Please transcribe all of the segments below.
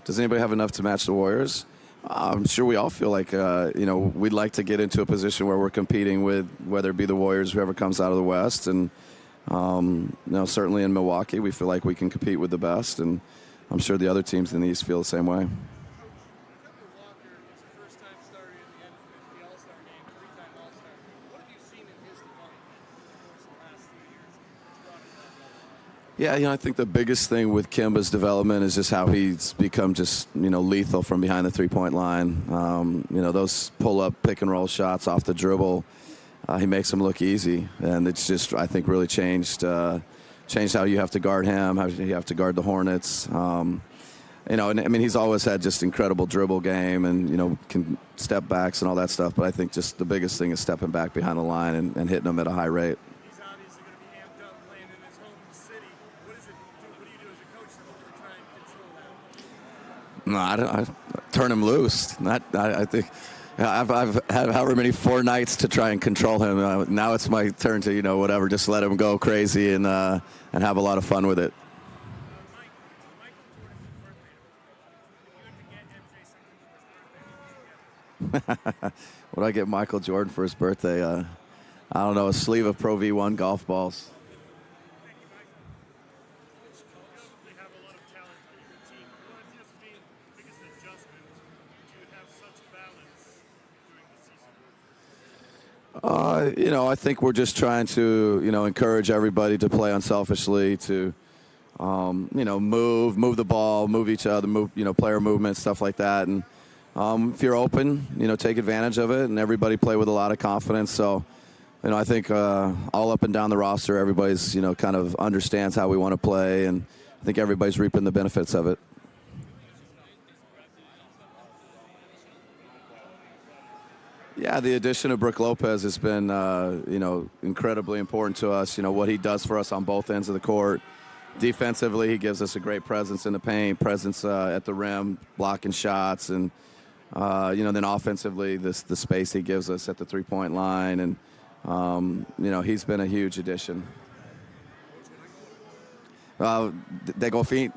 Does anybody have enough to match the Warriors? I'm sure we all feel like, we'd like to get into a position where we're competing with, whether it be the Warriors, whoever comes out of the West. And, certainly in Milwaukee, we feel like we can compete with the best. And I'm sure the other teams in the East feel the same way. Yeah, I think the biggest thing with Kemba's development is just how he's become just, lethal from behind the three-point line. Those pull-up, pick-and-roll shots off the dribble, he makes them look easy. And it's just, I think, really changed how you have to guard him, how you have to guard the Hornets. He's always had just incredible dribble game and, can step backs and all that stuff. But I think just the biggest thing is stepping back behind the line and hitting them at a high rate. No, I turn him loose. I think I've had however many 4 nights to try and control him. Now it's my turn to whatever, just let him go crazy and have a lot of fun with it. What do I get Michael Jordan for his birthday? I don't know, a sleeve of Pro V1 golf balls. I think we're just trying to, encourage everybody to play unselfishly, to, move the ball, move each other, player movement, stuff like that. And if you're open, take advantage of it, and everybody play with a lot of confidence. So, I think all up and down the roster, everybody's, kind of understands how we want to play, and I think everybody's reaping the benefits of it. Yeah, the addition of Brook Lopez has been, incredibly important to us. What he does for us on both ends of the court. Defensively, he gives us a great presence in the paint, presence at the rim, blocking shots, and then offensively, the space he gives us at the three-point line, and he's been a huge addition. They go feet.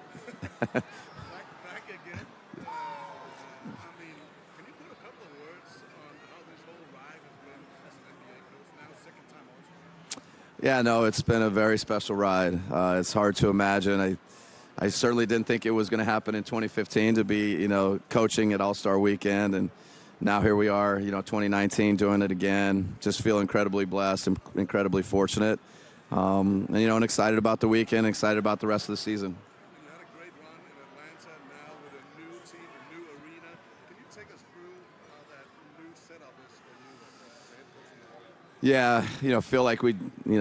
Yeah, no, it's been a very special ride. It's hard to imagine. I certainly didn't think it was going to happen in 2015 to be, coaching at All-Star Weekend. And now here we are, 2019 doing it again. Just feel incredibly blessed and incredibly fortunate. And excited about the weekend, excited about the rest of the season. You had a great run in Atlanta now with a new team, a new arena. Can you take us through how that new setup is for you as a head coach in Milwaukee? Yeah, feel like we,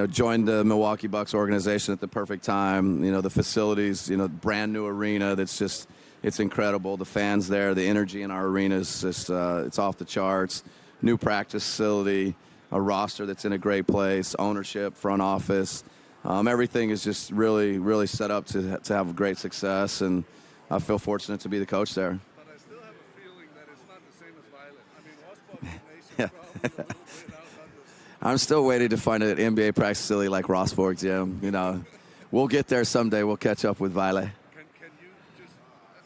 joined the Milwaukee Bucks organization at the perfect time. The facilities, brand new arena that's just, it's incredible. The fans there, the energy in our arena is just, it's off the charts. New practice facility, a roster that's in a great place, ownership, front office. Everything is just really, really set up to have great success, and I feel fortunate to be the coach there. But I still have a feeling that it's not the same as Violet. Rossborg Nation probably a little bit outnumbered. I'm still waiting to find an NBA practice facility like Rossborg Gym. We'll get there someday. We'll catch up with Violet. Can you just,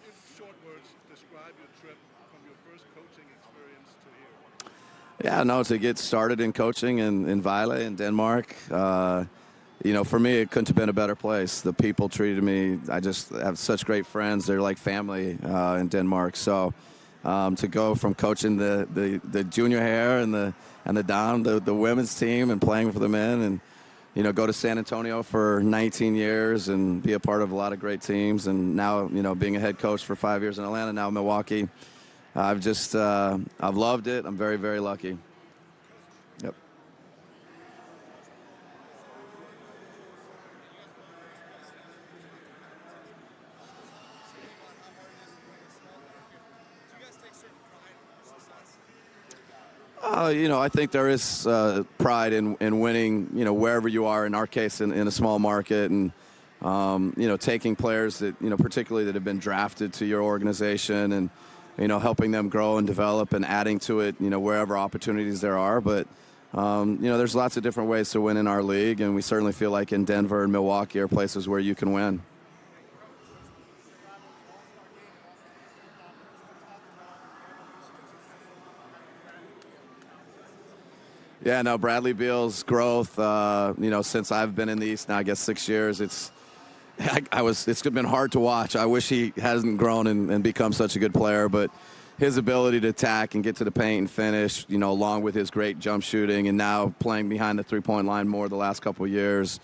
in short words, describe your trip from your first coaching experience to here? Yeah, no, to get started in coaching in Vejle in Denmark, for me, it couldn't have been a better place. The people treated me, I just have such great friends. They're like family in Denmark. So to go from coaching the junior hair and the down, the women's team and playing for the men, and, go to San Antonio for 19 years and be a part of a lot of great teams. And now, being a head coach for 5 years in Atlanta, now Milwaukee. I've loved it. I'm very, very lucky. Yep. I think there is pride in winning, wherever you are, in our case, in a small market, and, taking players that, particularly that have been drafted to your organization and, helping them grow and develop and adding to it, wherever opportunities there are. But, there's lots of different ways to win in our league, and we certainly feel like in Denver and Milwaukee are places where you can win. Yeah, no, Bradley Beal's growth, since I've been in the East now, I guess 6 years, it's been hard to watch. I wish he hasn't grown and become such a good player, but his ability to attack and get to the paint and finish, along with his great jump shooting and now playing behind the three-point line more the last couple of years,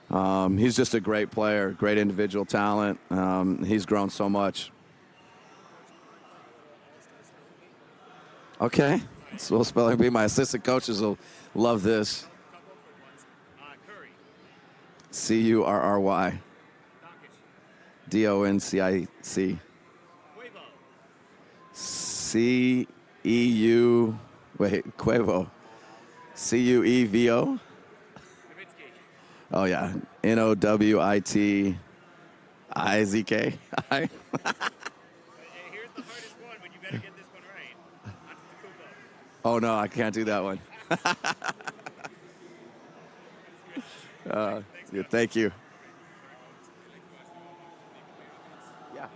he's just a great player, great individual talent. He's grown so much. Okay. So spelling bee. My assistant coaches will love this. Curry. Curry. Doncic. Quavo. Ceu. Wait, Quavo. Cuevo. Nowitzki. Oh yeah. Nowitizk. Here's the hardest one, but you better get this one right. Antetokounmpo. Oh no, I can't do that one. Yeah, thank you. Yeah.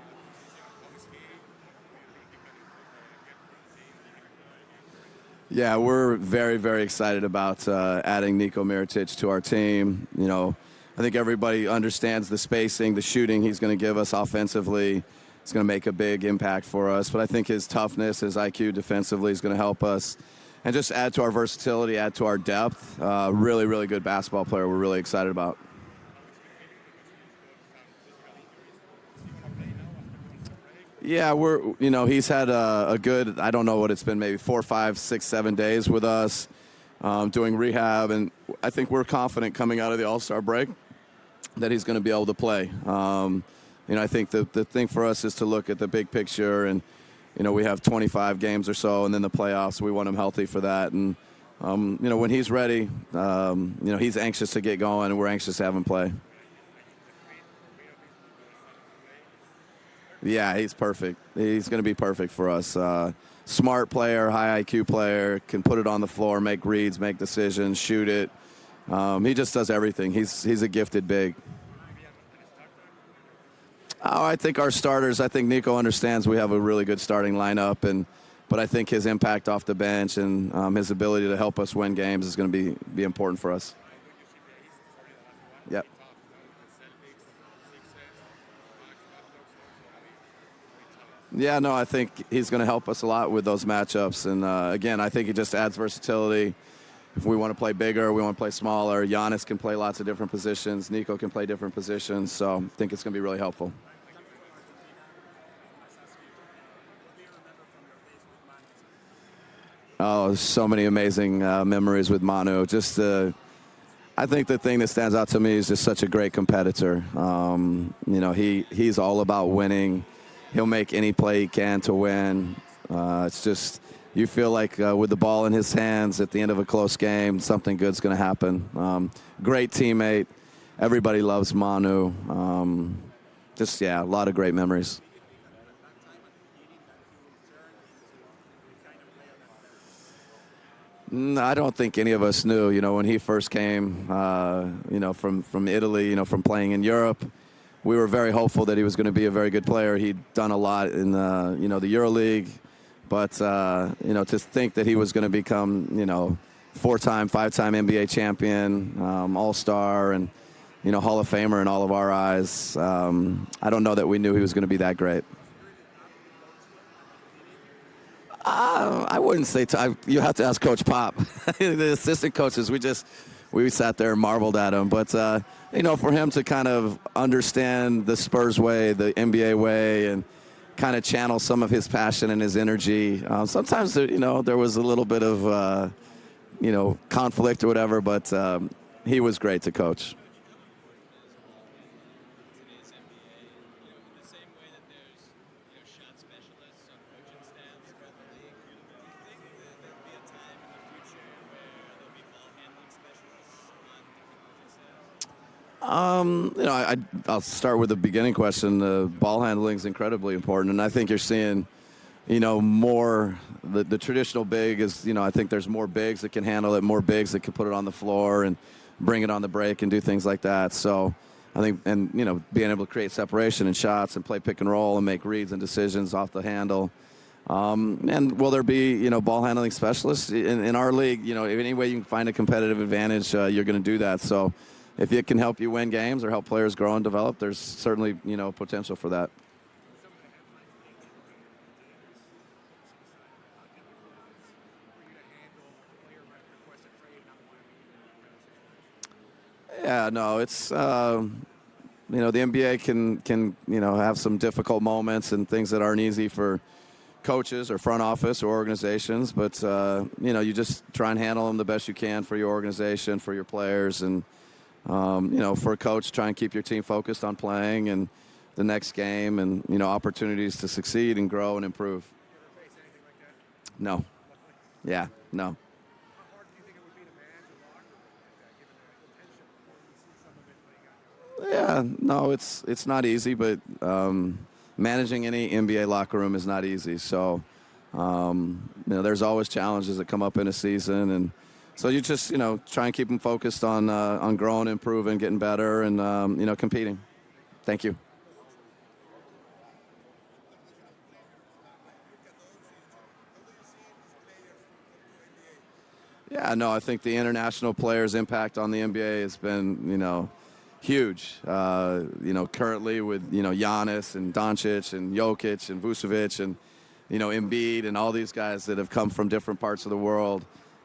Yeah, we're very, very excited about adding Niko Mirotic to our team. I think everybody understands the spacing, the shooting he's going to give us offensively. It's going to make a big impact for us. But I think his toughness, his IQ defensively is going to help us and just add to our versatility, add to our depth. Really, really good basketball player we're really excited about. Yeah, he's had a good, I don't know what it's been, maybe 4, 5, 6, 7 days with us doing rehab. And I think we're confident coming out of the All-Star break that he's going to be able to play. I think the thing for us is to look at the big picture, and we have 25 games or so, and then the playoffs. We want him healthy for that, and when he's ready, he's anxious to get going, and we're anxious to have him play. Yeah, he's perfect. He's going to be perfect for us. Smart player, high IQ player, can put it on the floor, make reads, make decisions, shoot it. He just does everything. He's a gifted big. Oh, I think our starters, I think Niko understands we have a really good starting lineup, but I think his impact off the bench and his ability to help us win games is going to be important for us. Yep. Yeah, no, I think he's going to help us a lot with those matchups. And, again, I think he just adds versatility. If we want to play bigger, we want to play smaller. Giannis can play lots of different positions. Niko can play different positions. So I think it's going to be really helpful. Oh, so many amazing memories with Manu. I think the thing that stands out to me is just such a great competitor. He's all about winning. He'll make any play he can to win. It's just, you feel like with the ball in his hands at the end of a close game, something good's going to happen. Great teammate. Everybody loves Manu. A lot of great memories. No, I don't think any of us knew, when he first came, from Italy, from playing in Europe. We were very hopeful that he was going to be a very good player. He'd done a lot in the EuroLeague, but to think that he was going to become 4-time, 5-time NBA champion, All-Star, and Hall of Famer in all of our eyes. I don't know that we knew he was going to be that great. I wouldn't say you have to ask Coach Pop. The assistant coaches, we sat there and marveled at him. But, for him to kind of understand the Spurs way, the NBA way, and kind of channel some of his passion and his energy. Sometimes, there was a little bit of, conflict or whatever, but he was great to coach. I'll start with the beginning question. The ball handling is incredibly important, and I think you're seeing, more. The traditional big is, I think there's more bigs that can handle it, more bigs that can put it on the floor and bring it on the break and do things like that. So I think, and being able to create separation and shots and play pick and roll and make reads and decisions off the handle. And will there be, ball handling specialists in our league? Any way you can find a competitive advantage, you're going to do that. So if it can help you win games or help players grow and develop, there's certainly, potential for that. Yeah, no, it's the NBA can have some difficult moments and things that aren't easy for coaches or front office or organizations, but you just try and handle them the best you can for your organization, for your players, and for a coach, try and keep your team focused on playing and the next game and opportunities to succeed and grow and improve. No. Yeah, no. Yeah, no, it's not easy, but managing any NBA locker room is not easy. So, there's always challenges that come up in a season, and so you just try and keep them focused on growing, improving, getting better, and competing. Thank you. Yeah, no, I think the international players' impact on the NBA has been, huge. Currently with, Giannis and Doncic and Jokic and Vucevic and, Embiid and all these guys that have come from different parts of the world.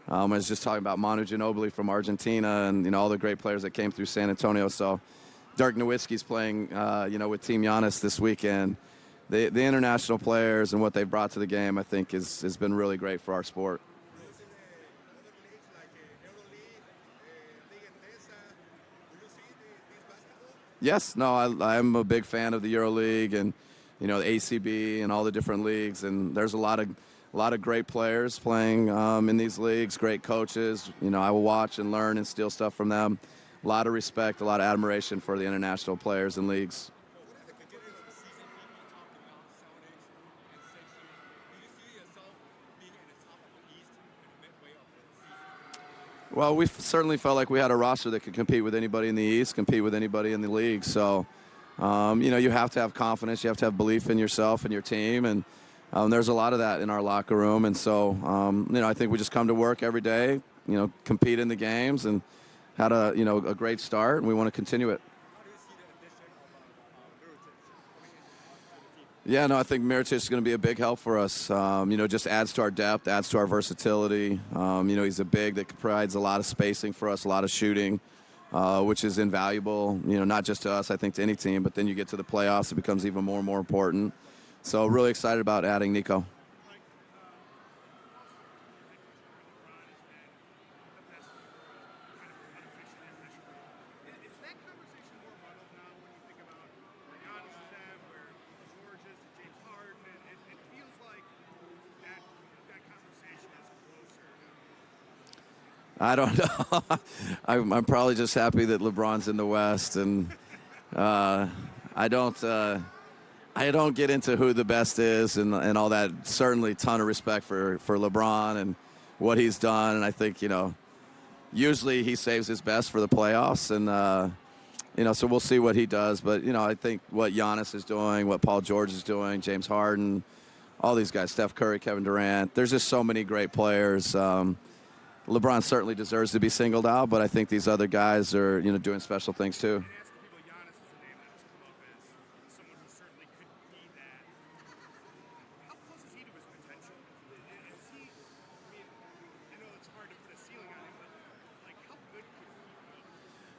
I was just talking about Manu Ginobili from Argentina and, all the great players that came through San Antonio. So Dirk Nowitzki's playing, with Team Giannis this weekend. The international players and what they've brought to the game, I think, has been really great for our sport. Yes, no, I'm a big fan of the EuroLeague and the ACB and all the different leagues, and there's a lot of great players playing in these leagues, great coaches. I will watch and learn and steal stuff from them. A lot of respect, a lot of admiration for the international players and leagues. Well, we certainly felt like we had a roster that could compete with anybody in the East, compete with anybody in the league. So, you have to have confidence. You have to have belief in yourself and your team. And there's a lot of that in our locker room. And so, I think we just come to work every day, compete in the games and had a great start. And we want to continue it. Yeah, no, I think Mirotic is going to be a big help for us. Just adds to our depth, adds to our versatility. He's a big that provides a lot of spacing for us, a lot of shooting, which is invaluable, not just to us, I think to any team, but then you get to the playoffs, it becomes even more and more important. So really excited about adding Nico. I don't know. I'm probably just happy that LeBron's in the West, and I don't get into who the best is and all that. Certainly, a ton of respect for LeBron and what he's done, and I think usually he saves his best for the playoffs, and so we'll see what he does. But I think what Giannis is doing, what Paul George is doing, James Harden, all these guys, Steph Curry, Kevin Durant. There's just so many great players. LeBron certainly deserves to be singled out, but I think these other guys are, doing special things too.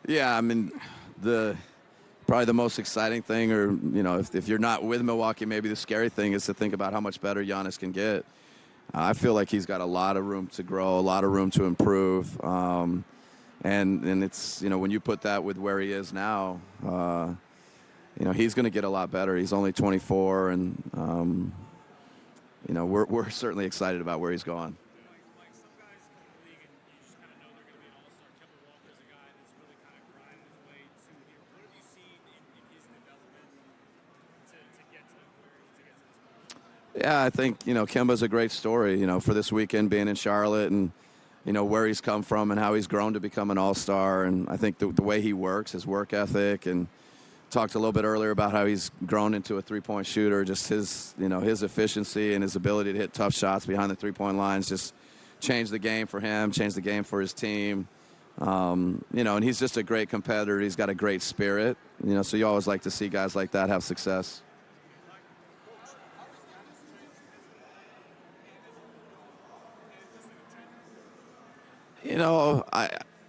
Yeah, I mean, probably the most exciting thing, or if you're not with Milwaukee, maybe the scary thing is to think about how much better Giannis can get. I feel like he's got a lot of room to grow, a lot of room to improve, and it's when you put that with where he is now, he's going to get a lot better. He's only 24, and we're certainly excited about where he's going. Yeah, I think, Kemba's a great story, for this weekend being in Charlotte and, where he's come from and how he's grown to become an all-star. And I think the way he works, his work ethic and talked a little bit earlier about how he's grown into a three-point shooter. Just his, his efficiency and his ability to hit tough shots behind the three-point lines just changed the game for him, changed the game for his team. And he's just a great competitor. He's got a great spirit. So you always like to see guys like that have success.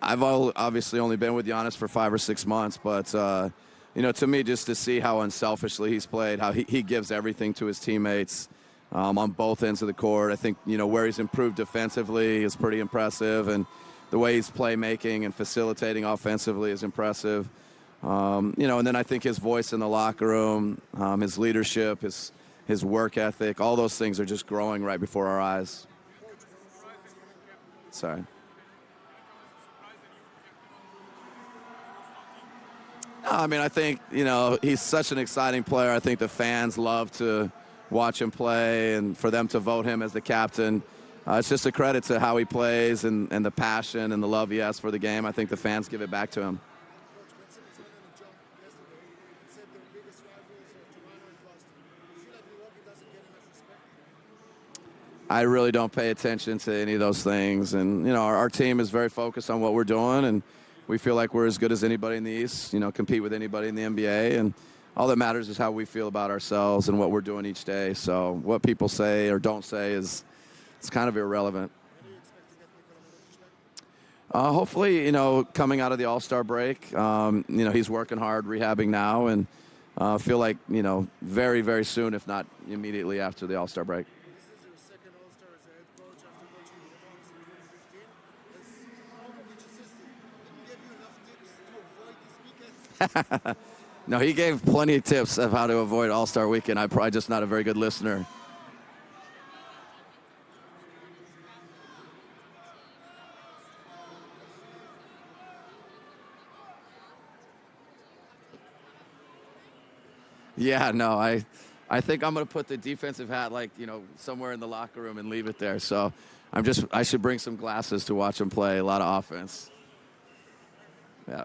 I've obviously only been with Giannis for 5 or 6 months, but to me, just to see how unselfishly he's played, how he gives everything to his teammates on both ends of the court. I think where he's improved defensively is pretty impressive, and the way he's playmaking and facilitating offensively is impressive. And then I think his voice in the locker room, his leadership, his work ethic, all those things are just growing right before our eyes. Sorry. I think, he's such an exciting player. I think the fans love to watch him play, and for them to vote him as the captain, it's just a credit to how he plays and the passion and the love he has for the game. I think the fans give it back to him. I really don't pay attention to any of those things. And, our team is very focused on what we're doing, and we feel like we're as good as anybody in the East, compete with anybody in the NBA. And all that matters is how we feel about ourselves and what we're doing each day. So what people say or don't say it's kind of irrelevant. Hopefully, coming out of the All-Star break, he's working hard, rehabbing now, and feel like, very, very soon, if not immediately after the All-Star break. No, he gave plenty of tips of how to avoid All-Star Weekend. I'm probably just not a very good listener. Yeah, no, I think I'm going to put the defensive hat, somewhere in the locker room and leave it there. So I should bring some glasses to watch him play. A lot of offense. Yeah.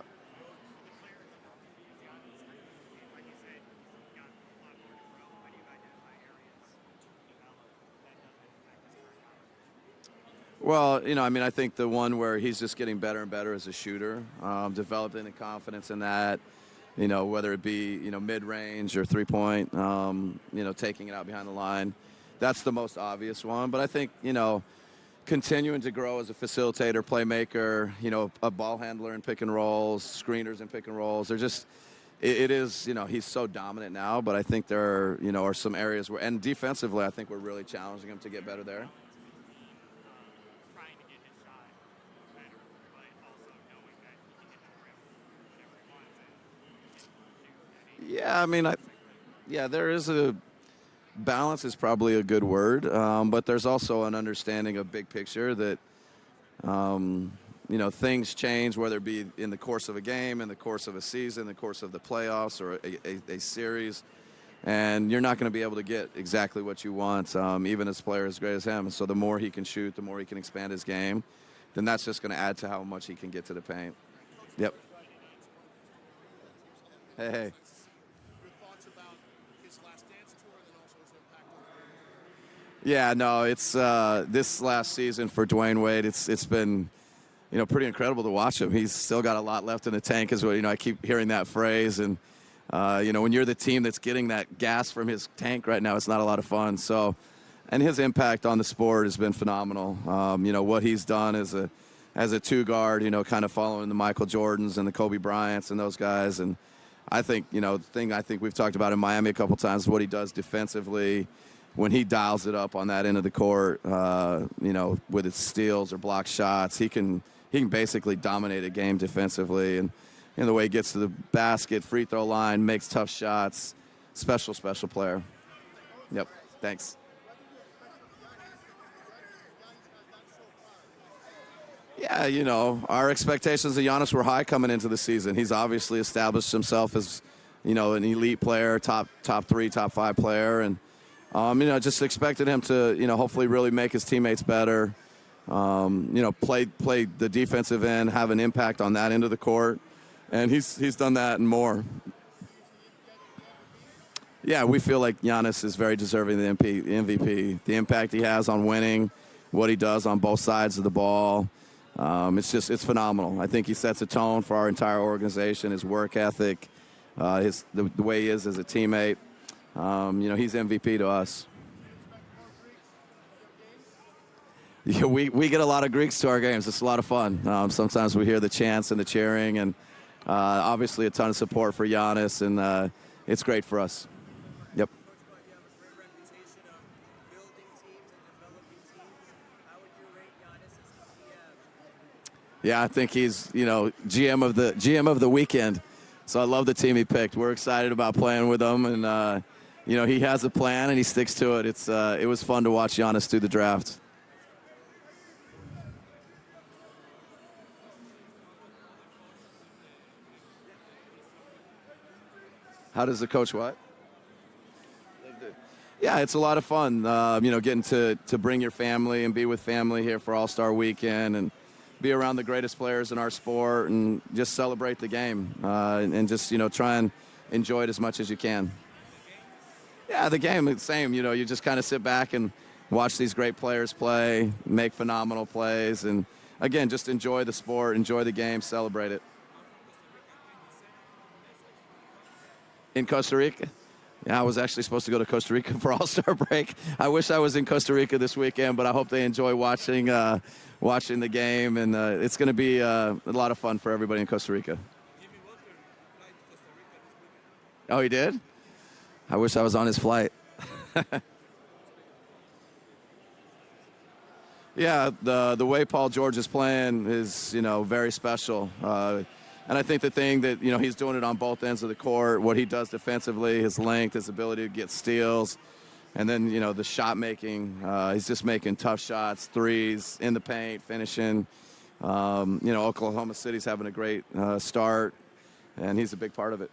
Well, I think the one where he's just getting better and better as a shooter, developing the confidence in that, whether it be, mid-range or three-point, taking it out behind the line. That's the most obvious one. But I think, continuing to grow as a facilitator, playmaker, a ball handler in pick and rolls, screeners in pick and rolls. They're just, it is, he's so dominant now. But I think there are some areas where, and defensively, I think we're really challenging him to get better there. Yeah, there is a balance is probably a good word, but there's also an understanding of big picture that, things change, whether it be in the course of a game, in the course of a season, in the course of the playoffs or a series, and you're not going to be able to get exactly what you want, even as a player as great as him. And so the more he can shoot, the more he can expand his game, then that's just going to add to how much he can get to the paint. Yep. Hey. Yeah, no, it's this last season for Dwayne Wade. It's been, pretty incredible to watch him. He's still got a lot left in the tank, as well. I keep hearing that phrase, and when you're the team that's getting that gas from his tank right now, it's not a lot of fun. So, and his impact on the sport has been phenomenal. What he's done as a two guard, kind of following the Michael Jordans and the Kobe Bryants and those guys. And I think, the thing I think we've talked about in Miami a couple times, what he does defensively. When he dials it up on that end of the court, with his steals or block shots, he can basically dominate a game defensively. And the way he gets to the basket, free throw line, makes tough shots, special player. Yep, thanks. Yeah, our expectations of Giannis were high coming into the season. He's obviously established himself as, an elite player, top 3, top 5 player, and just expected him to, hopefully really make his teammates better, play the defensive end, have an impact on that end of the court. And he's done that and more. Yeah, we feel like Giannis is very deserving of the MVP. The impact he has on winning, what he does on both sides of the ball, it's phenomenal. I think he sets a tone for our entire organization. His work ethic, the way he is as a teammate. He's MVP to us. Yeah, we get a lot of Greeks to our games. It's a lot of fun. Sometimes we hear the chants and the cheering, and obviously a ton of support for Giannis, and it's great for us. Yep. Coach Bud, you have a great reputation of building teams and developing teams. How would you rate Giannis as a GM? Yeah, I think he's GM of the weekend. So I love the team he picked. We're excited about playing with him, and he has a plan and he sticks to it. It was fun to watch Giannis do the draft. How does the coach what? Yeah, it's a lot of fun, getting to bring your family and be with family here for All-Star Weekend and be around the greatest players in our sport and just celebrate the game and just, try and enjoy it as much as you can. Yeah, the game, it's the same. You just kind of sit back and watch these great players play, make phenomenal plays, and, again, just enjoy the sport, enjoy the game, celebrate it. In Costa Rica? Yeah, I was actually supposed to go to Costa Rica for All-Star break. I wish I was in Costa Rica this weekend, but I hope they enjoy watching the game, and it's going to be a lot of fun for everybody in Costa Rica. Oh, he did? I wish I was on his flight. Yeah, the way Paul George is playing is, very special. And I think the thing that, he's doing it on both ends of the court, what he does defensively, his length, his ability to get steals, and then, the shot making. He's just making tough shots, threes, in the paint, finishing. Oklahoma City's having a great start, and he's a big part of it.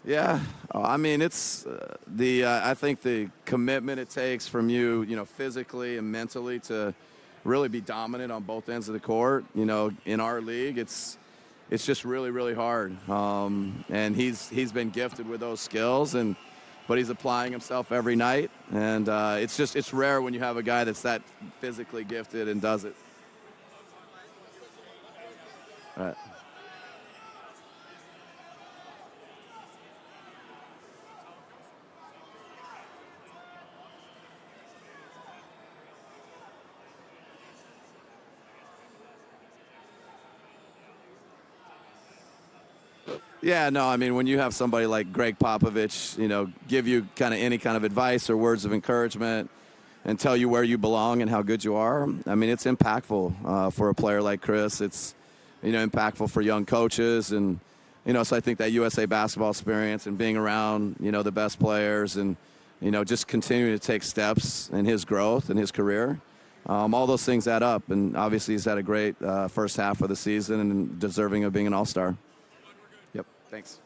Yeah, I mean, it's I think the commitment it takes from you, physically and mentally to really be dominant on both ends of the court. In our league, it's just really, really hard. And he's been gifted with those skills, but he's applying himself every night. And it's rare when you have a guy that's that physically gifted and does it. All right. Yeah, no, I mean, when you have somebody like Greg Popovich, give you kind of any kind of advice or words of encouragement and tell you where you belong and how good you are, I mean, it's impactful for a player like Chris. It's, impactful for young coaches. And, so I think that USA basketball experience and being around, the best players and, just continuing to take steps in his growth and his career, all those things add up. And obviously he's had a great first half of the season and deserving of being an all-star. Yep, thanks.